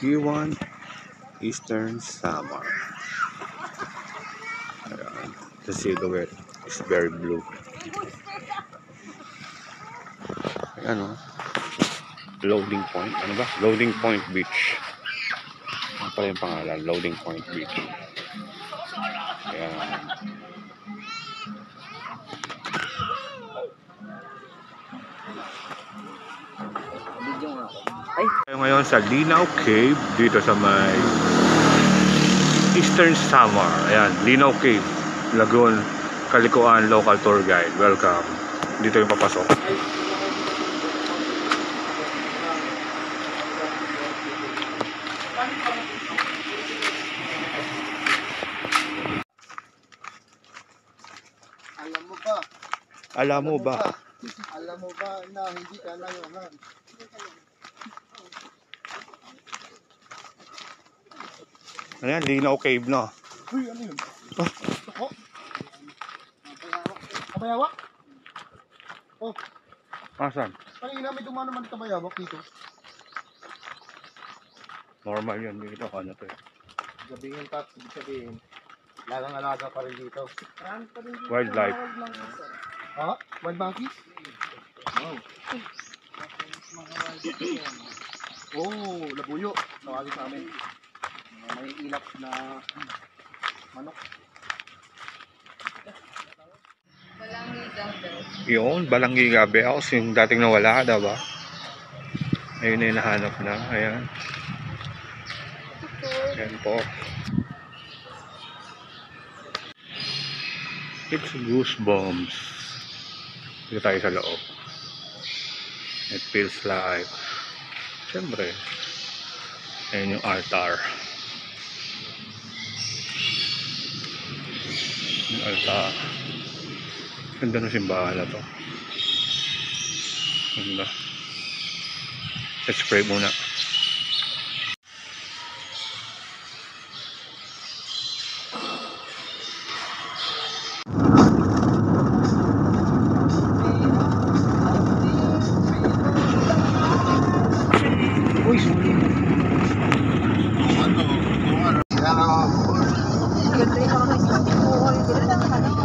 Kiwan Eastern Samar. Ayan. The silhouette is very blue. Ayan o. Loading Point. Ano ba? Loading Point Beach. Ano pa yung pangalan? Loading Point Beach. Ayan. Tayo ngayon sa Linaw Cave dito sa may Eastern Samar. Ayan, Linaw Cave, Lagoon, Kalikuan Local Tour Guide. Welcome. Dito yung papasok. Alam mo ba na hindi ka nayaman? Ayan, Linaw Cave na. Uy, ano yun? Ako? Kabayawak? Oh. Asan? Kanina may dumano naman kabayawak dito. Normal yan dito. Ano to eh? Sabihin Tat, sabihin. Lagang alaga pa rin dito. Wildlife. Ha? Wild monkeys? Wow. Oh, labuyo. Tawagin sa amin. May ilap na manok. Yun, Balanggiga House, yung dating nawala, diba? Ayun na yung nahanap na. Ayan. Ayan po. It's goosebumps. Dito tayo sa loob. It feels like, siyempre, ayan yung altar. Yung altar. Ganda ng simbahan na to. Ganda. Let's pray muna.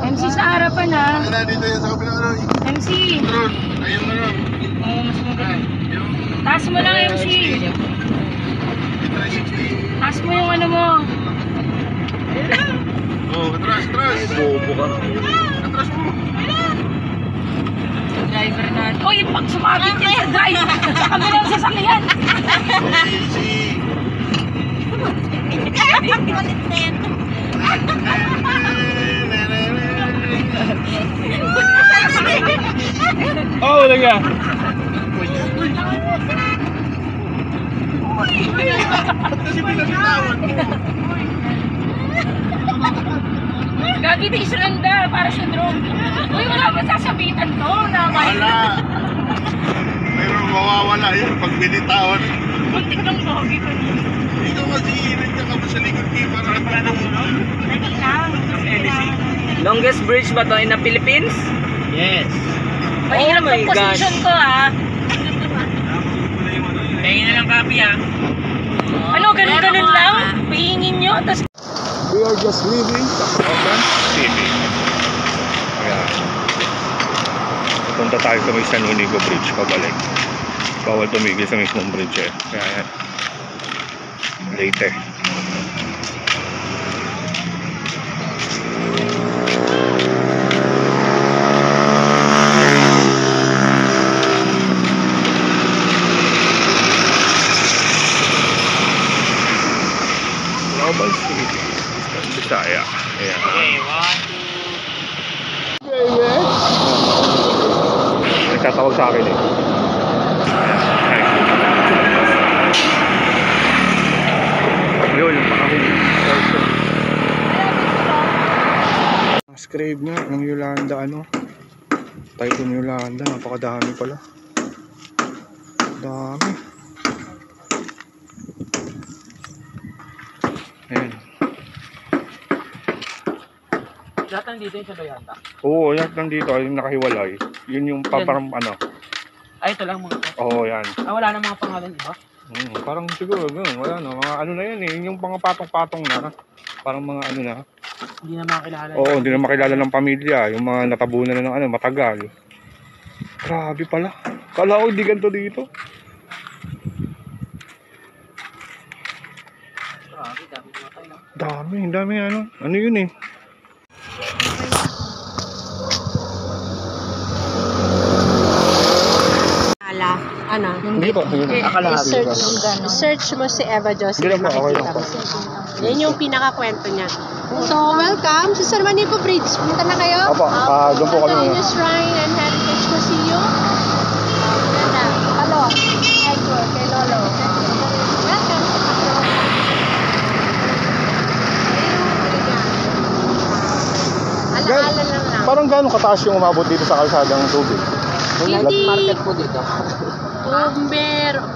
MC sa harapan ha. Dito yan sa kabilang ano. MC. Ayun na lang. Oo, mas maganda. Taas mo lang MC. Taas mo yung ano mo. Oh, atras. Bobo ka. Atras mo. Driver na. Uy, pag sumabit yan sa drive. Sa kabilang sasakyan. Easy. Oh, wala ka. Gagi di isulanda para sa drone. Uy, wala ba sasabitan to? Wala. Mayroon mawawala yan pag binitawan. Muntik ng bogi ko. Ikaw kasi init ka ba sa likod kayo para ng ulo? Dali lang. Longest bridge ba to in the Philippines? Yes. Mahirap Oh my ang position ko ha. Tingin na lang copy ha. Ano, ganun-ganun lang? Pihingin nyo, tapos We are just leaving Tacloban City. Ayan. Punta tayo sa may San Unico Bridge pabalik. Bawal tumigil sa mismong bridge eh. Kaya ayan. Late eh. Global City. Bisaya. Ayan. Nagtatawag sa akin eh. Yun, yung pakahuli. Mas crave nga ng Yolanda, ano? Typhoon Yolanda, napakadami pala. Dami. Ayan. Lahat nandito yung sa Bayanta. Oo, lahat nandito, yung nakahiwalay. Yun yung parang ano, Ay, ito lang mga to. Oo, yan. Ah, wala na mga pangalan, iba? Parang siguro, ganun. Wala na. Mga ano na yan eh. Yung mga patong-patong na. Parang mga ano na. Hindi na makakilala. Oo, hindi na makilala ng pamilya. Yung mga natabunan na ng ano, matagal. Grabe pala. Kala ko hindi ganito dito. Grabe, dami mga tayo. Dami ano. Ano yun eh. Ano? Hindi po, sige na. I-search mo si Eva Joseph. Hindi na po, okay lang po. Yan yung pinakakwento niya. So, welcome sa San Juanico Bridge. Punta na kayo? Opo, doon po kami. Ano, Shrine and Heritage Museum. Ganda. Hello. Edward, kay Lolo. Welcome sa Pacron. Alaala lang lang. Parang gano'ng kataas yung umabot dito sa kalsadang tubig? Hindi. Market po dito.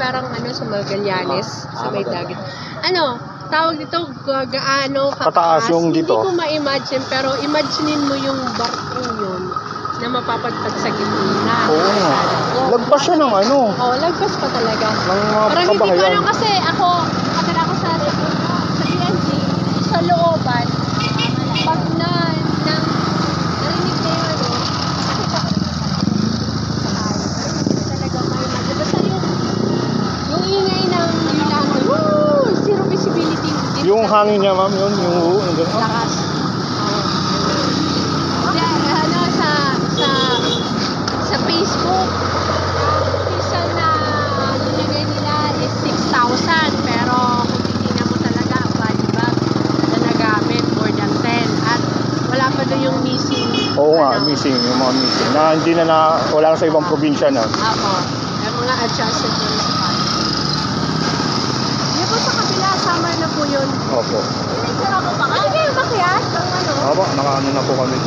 Parang ano sa Magallanes, sa may dagat. Ano, tawag dito gaano Kataas yung dito. Hindi ko ma-imagine, pero imaginein mo yung barkong yun na mapapadpad sa gitna. Oo. Lagpas siya ng ano. Oo, lagpas pa talaga. Ng mga Parang hindi ko kabahayan. alam kasi ako sa PNG, sa looban, pag narinig na yung ano, talaga may imagine. Basta yung ingay ng ilang, zero visibility. Yung hangin niya, ma'am, yun. Yung gano'n. Lakas. Hindi, ano, sa Facebook, isa na nilagay nila is 6,000. Pero kung titignan mo talaga, body bag na nagamit, more than 10. At wala pa doon yung missing. Oo nga, missing. Yung mga missing. Na hindi na wala sa ibang probinsya na. Ako. Yung mga adjusted doon sa body. Hindi po sa kabila, summer na po yun. Opo. Ano kayo makias? Ano? Opo, nakaano na po kami.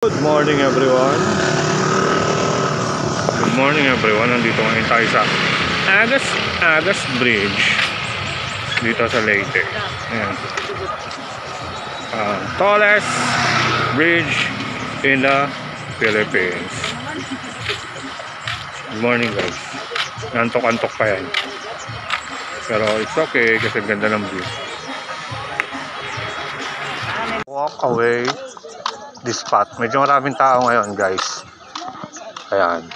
Good morning everyone. Good morning everyone. Nandito ngayon tayo sa Agas Bridge dito sa Leyte. Ayan. Tallest bridge in the Philippines. Good morning guys. Antok-antok pa yan. Pero it's okay kasi ganda ng view. Walk away this spot. Medyo maraming tao ngayon guys. Ayan.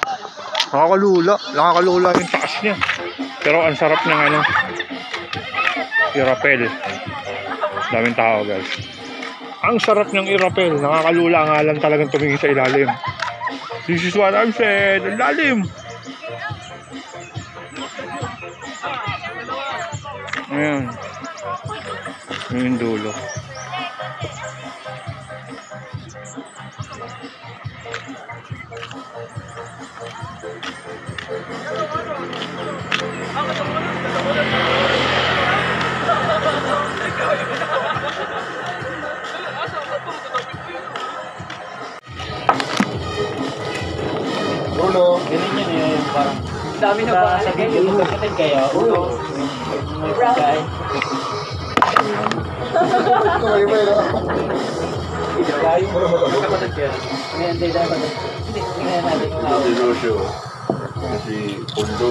Nakakalula yung taas niya. Pero ang sarap ng ano, i-rappel. Daming tao guys. Ang sarap ng i-rappel. Nakakalula nga lang talagang tumingin sa ilalim. This is what I'm saying. Ang lalim. Ayan. Yung dulo. Ulo. Ganun yun eh, parang dami na ba sa video, magkakatid kayo? Ulo. Guy. Ito kayo ba yun? Guy. Magkakatid kayo. Ngayon, hindi dapat. Hindi, tingnan natin kung ako. Lucio. Si Pundo.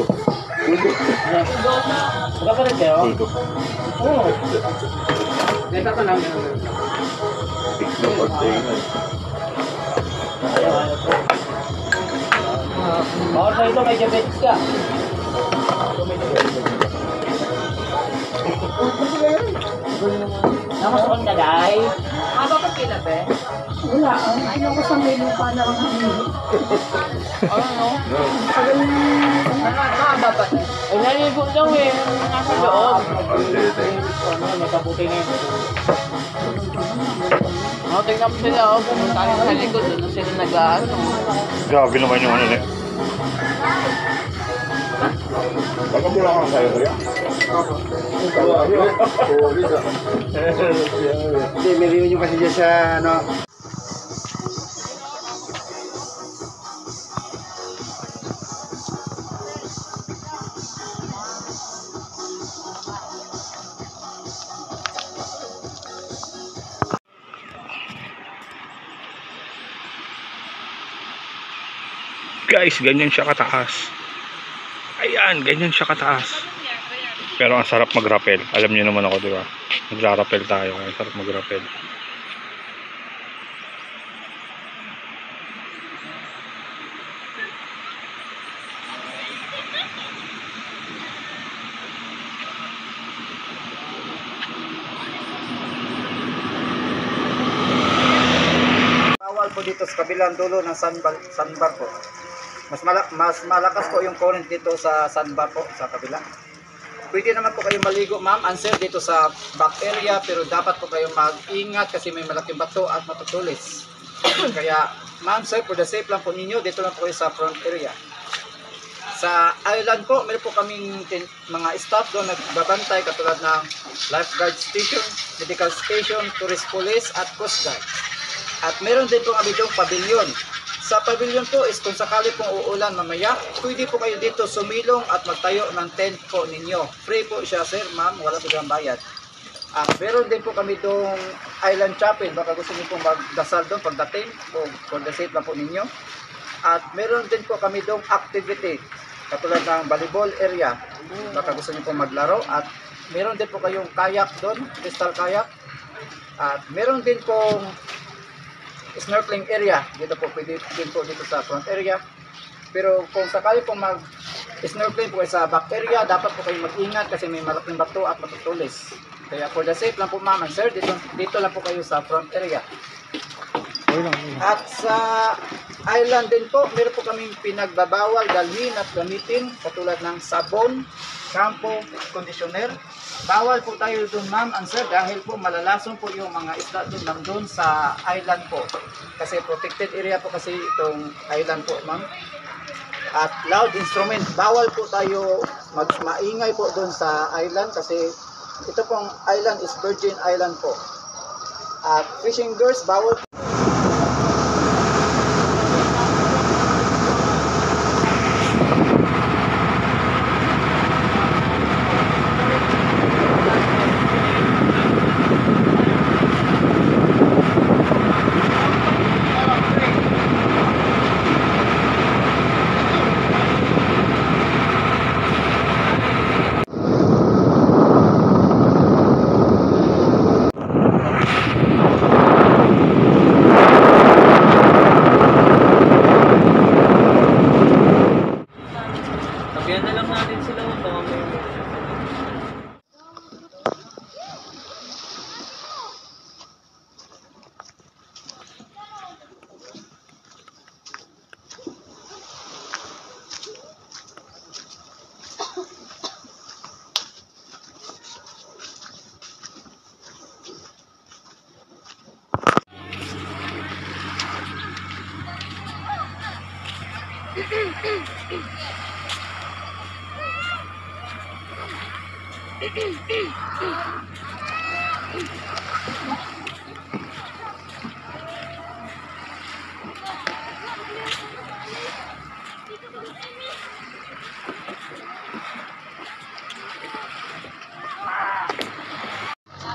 Magkakatid kayo? Pundo. Oo. Neta ka namin. Tiklo container. Ayaw, ano po. Bawal na ito, may diabetes ka. Namasakon ka, Day? Bakit kila, be? Wala. Ayaw ko sa may lupa na lang. Ano, no? No. dapat? Ay, naligo lang eh. Nasa loob. Nagkabuti na yun. Tingnan mo sila, pumunta rin sa likod. Doon sila nag-ano. Grabe naman yung ano niya. Baka mula ka sa'yo, kuya? Hindi, may reunion kasi dyan sa, ano, Guys, ganyan siya kataas. Ayan, ganyan siya kataas. Pero ang sarap mag-rappel. Alam niyo naman ako, di ba? Magra-rappel tayo. Ang sarap mag-rappel. bawal po dito sa kabilang dulo ng sandbar po. Mas malakas po yung current dito sa sandbar po, sa kabila. Pwede naman po kayong maligo, ma'am, and sir, dito sa back area, pero dapat po kayong mag-ingat kasi may malaking bato at matutulis. Kaya, ma'am, sir, for the safe lang po ninyo, dito lang po kayo sa front area. Sa island po, meron po kaming mga staff doon nagbabantay katulad ng lifeguard station, medical station, tourist police at coast guard. At meron din po kami doon pavilion. Sa pavilion po is kung sakali pong uulan mamaya, pwede po kayo dito sumilong at magtayo ng tent po ninyo. Free po siya, sir, ma'am, wala silang bayad. At meron din po kami doon island chapel, baka gusto niyo pong magdasal doon pagdating, o for the safe lang po ninyo. At meron din po kami doon activity, katulad ng volleyball area, baka gusto niyo pong maglaro. At meron din po kayong kayak doon, crystal kayak. At meron din pong snorkeling area, dito po pwede din po dito sa front area. Pero kung sakali pong mag-snorkeling po sa back area, dapat po kayo mag-ingat kasi may malaking bato at matutulis. Kaya for the safe lang po, ma'am and sir, dito lang po kayo sa front area. At sa island din po, meron po kaming pinagbabawal dalhin at gamitin katulad ng sabon, shampoo, conditioner. Bawal po tayo doon, ma'am and sir, dahil po malalason po yung mga isda doon nandun sa island po. Kasi protected area po kasi itong island po, ma'am. At loud instrument, bawal po tayo maingay po doon sa island kasi ito pong island is Virgin Island po. At fishing gears, bawal po. Tabihan na lang natin sila. Baka may...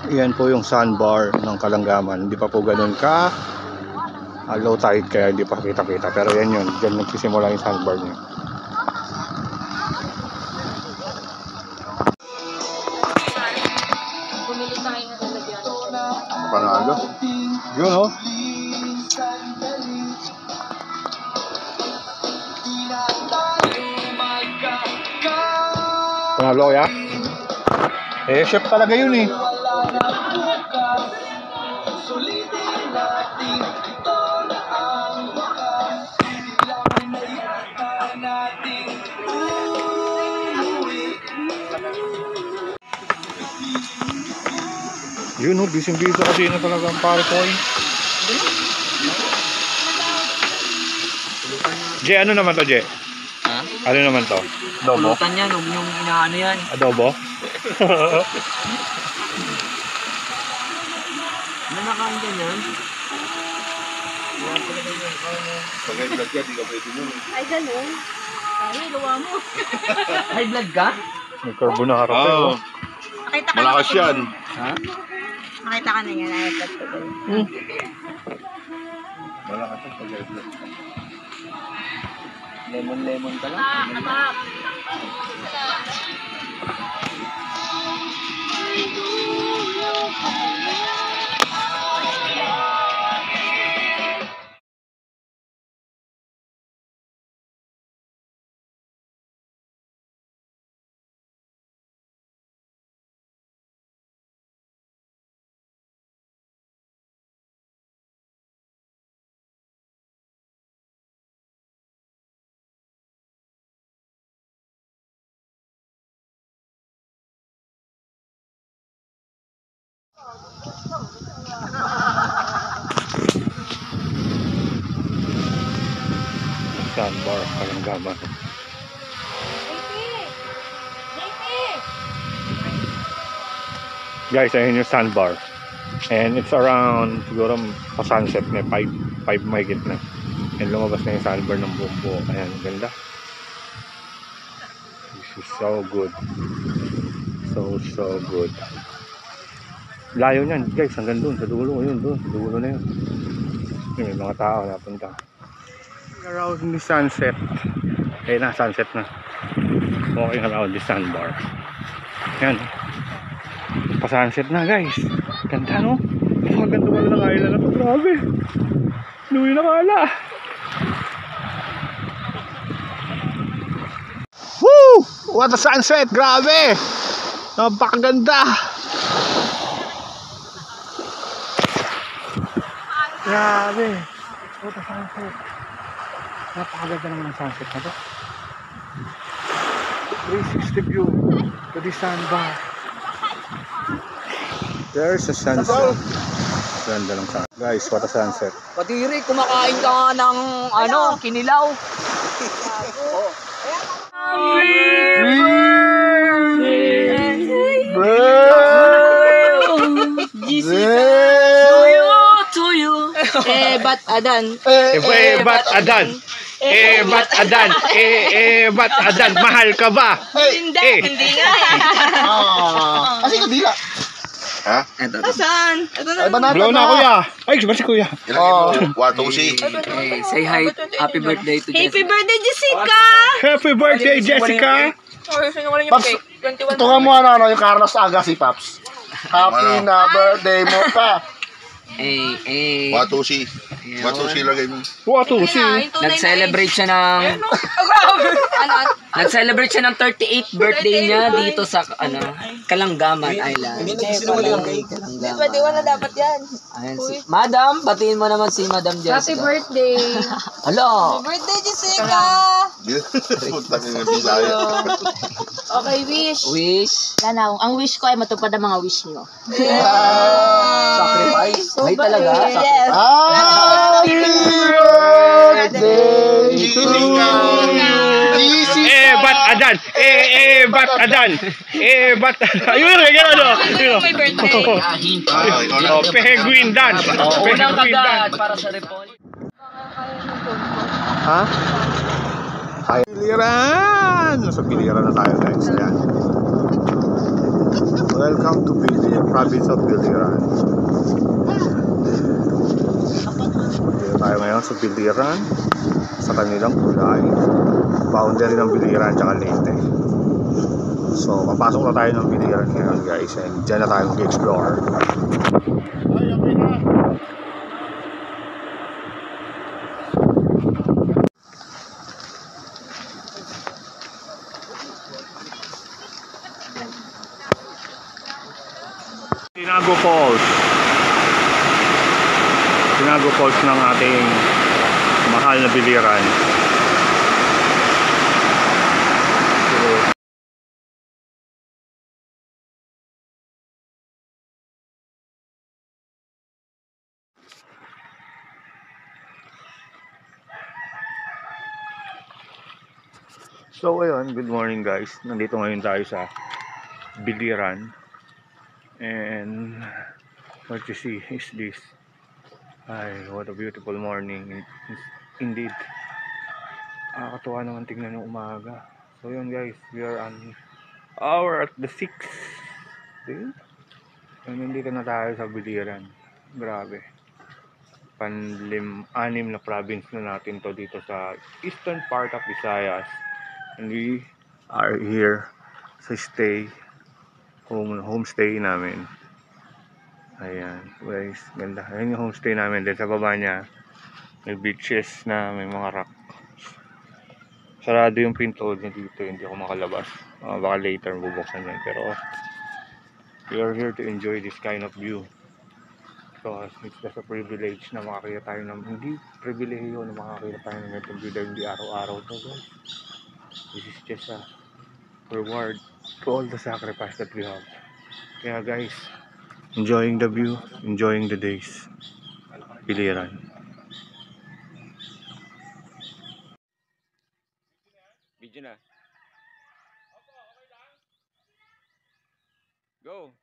Yan po yung sandbar ng Kalanggaman. Hindi pa po ganun ka low tide kaya hindi pa kita-kita. Pero yan yun. Diyan nagsisimula yung sandbar niya. Bumili tayo ng lalagyan. Panalo? Yun oh. Panalo kaya? Eh, chef talaga yun eh. Yun o, busy-busy kasi na talaga ang pare ko eh. Je, ano naman to, Je? Ha? Ano naman to? Adobo? Pulutan yan, huwag yung inaano yan. Adobo? Ano nakain dyan yan? Ay, ganun. Ay, luwa mo. High blood ka? May carbonara pa yun. Nakita ka Malakas yan. Ha? Nakita ka na yan. Ay, ko ba yun? Malakas yan pag high blood. Lemon ka lang. Sandbar, Kalanggaman. Guys, ayun yung sandbar. And it's around, siguro pa-sunset na, 5 mahigit na. And lumabas na yung sandbar ng bumbo. Ayan, ganda. This is so good. So good. Layo niyan, guys, hanggang doon, sa dulo. Yun, doon, sa dulo na yun. Yun, may mga tao napunta. Around the sunset. Ayun na, sunset na. Walking around the sandbar. Yan. Pa-sunset na, guys. Ganda, no? Ganda pala ng island na to. Grabe. Luwi na kala. Woo! What a sunset! Grabe! Napakaganda! Grabe! What a sunset! Napakaganda naman ang sunset na to. 360 view to the sandbar. There's a sunset. Ganda ng sunset. Guys, what a sunset. Kadiri, kumakain ka nga ng ano, kinilaw. Ba't adan? Ba't adan? Ba't adan? Ba't adan? Mahal ka ba? Hindi nga. Kasi kadila. Ha? Saan? Blow na kuya. Ay, ba si kuya? Ilagay mo. Watusi. Hey, say hi, happy birthday to Happy Jessica. birthday, Jessica! Happy birthday, Jessica! Paps, tungan mo ano, yung Carlos Agassi, Paps. Happy na birthday mo pa. Hey. Watusi. Watusi lagay mo. Watusi. Nag-celebrate siya ng Nag-celebrate siya ng 38th birthday niya dito sa Kalanggaman Island. Kalanggaman. Pwede wala dapat yan. Ayan si Madam, batiin mo naman si Madam Jessica. Happy birthday! Hello. Birthday, Jessica! Punta ka ng Bisaya. Okay, wish. Wish. Lanaw, ang wish ko ay matupad ang mga wish nyo. Sacrifice. May talaga. Yes. Happy birthday to you. Ba't adan? Ba't adan? Ba't adan? Ayun, gano'n. May birthday. Penguin dance. Unang Penguin kagat dance. para sa repol. Ha? Biliran! Nasa Biliran na tayo, guys. Ayan. Welcome to Biliran, province of Biliran. Dito tayo ngayon sa Biliran, sa kanilang kulay. Boundary ng Biliran tsaka Leyte. So, papasok na tayo ng Biliran ngayon, guys. And dyan na tayo mag-explore. Tinago Falls. Tinago Falls ng ating mahal na Biliran. So ayun, good morning guys. Nandito ngayon tayo sa Biliran. And what you see is this. Ay, what a beautiful morning. Indeed. Nakakatuwa naman tingnan ng umaga. So yun guys, we are on hour at the 6. See? And nandito na tayo sa Biliran. Grabe. Anim na province na natin to dito sa eastern part of Visayas. And we are here sa homestay namin. Ayan, guys, ganda. Ayan yung homestay namin. Then sa baba niya, may beaches na may mga rock. Sarado yung pinto niya dito, hindi ako makalabas. Baka later bubuksan yan. Pero we are here to enjoy this kind of view. Because it's just a privilege na makakita tayo ng, hindi pribilehiyo na makakita tayo ng ganitong view dahil hindi araw-araw to guys. This is just a reward to all the sacrifice that we have. Kaya guys, enjoying the view, enjoying the days. Biliran. Video na. Go.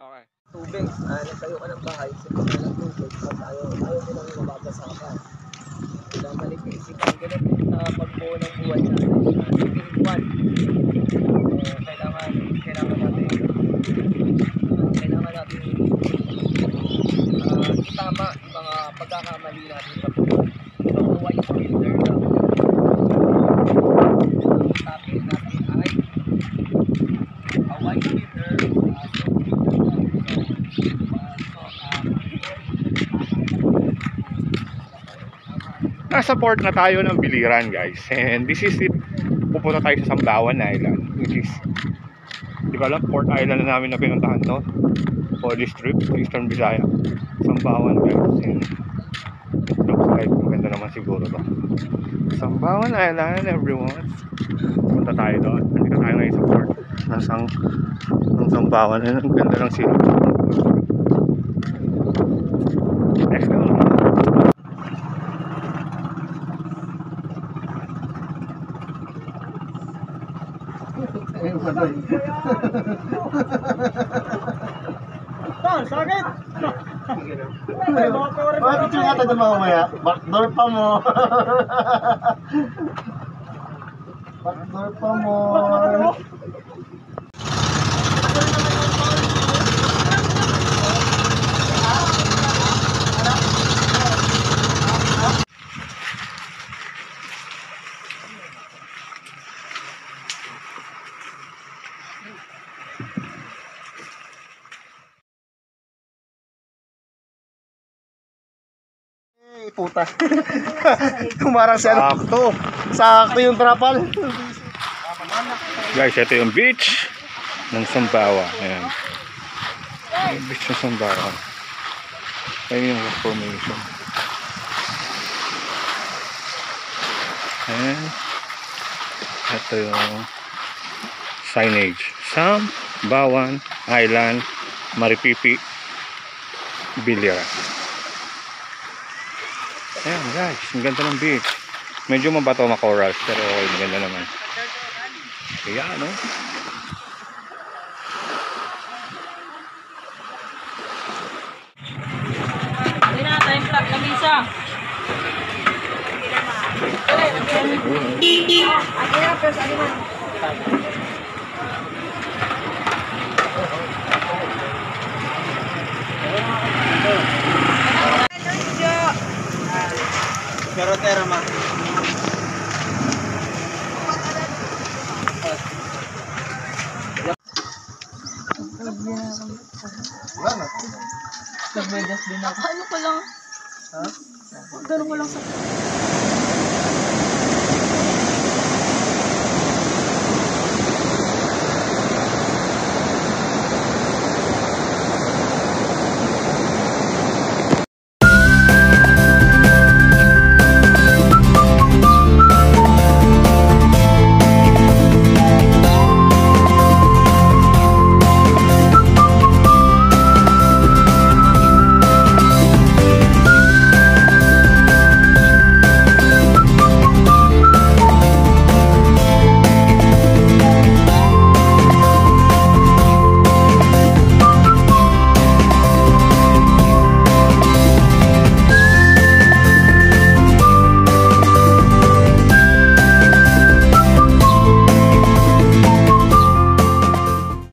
Okay. Tubig, nagtayo ka ng bahay, sipa ka ng tubig, tapos ayaw mo nang mababasakan. Kailangan malipisip ang ganun sa pagbuo ng buhay natin. Kailangan natin itama yung mga pagkakamali natin sa buhay. Yung white filter lang. Ang topic natin ay a white filter. Nasa port na tayo ng Biliran guys, and this is it. Pupunta tayo sa Sambawan Island, which is, di ba lang, Port Island na namin na pinuntahan to for this trip to Eastern Visayas. Sambawan guys, and it looks like maganda naman siguro to. Sambawan Island everyone. Pupunta tayo doon. Nandito tayo ngayon sa port ng Sambawan, and ang ganda ng city. Let's go. Sakit! Bakit yung nga tayo mamaya? Backdoor pa mo. Backdoor pa mo. Puta. Kumarang siya. Sakto yung trapal. Guys, ito yung beach ng Sambawa. Ayan. Yung beach ng Sambawa. Ayan yung rock formation. Ayan. Ito yung signage. Sambawan Island, Maripipi, Biliran. Ayan guys, ang ganda ng beach. Medyo mabato makorals, pero okay, maganda naman. Kaya ano? Hindi na, time clock, kamisa. Carretera ma. Wala na. Nagmedas din ako. Ano ko lang? Ha? Ganun ko lang sa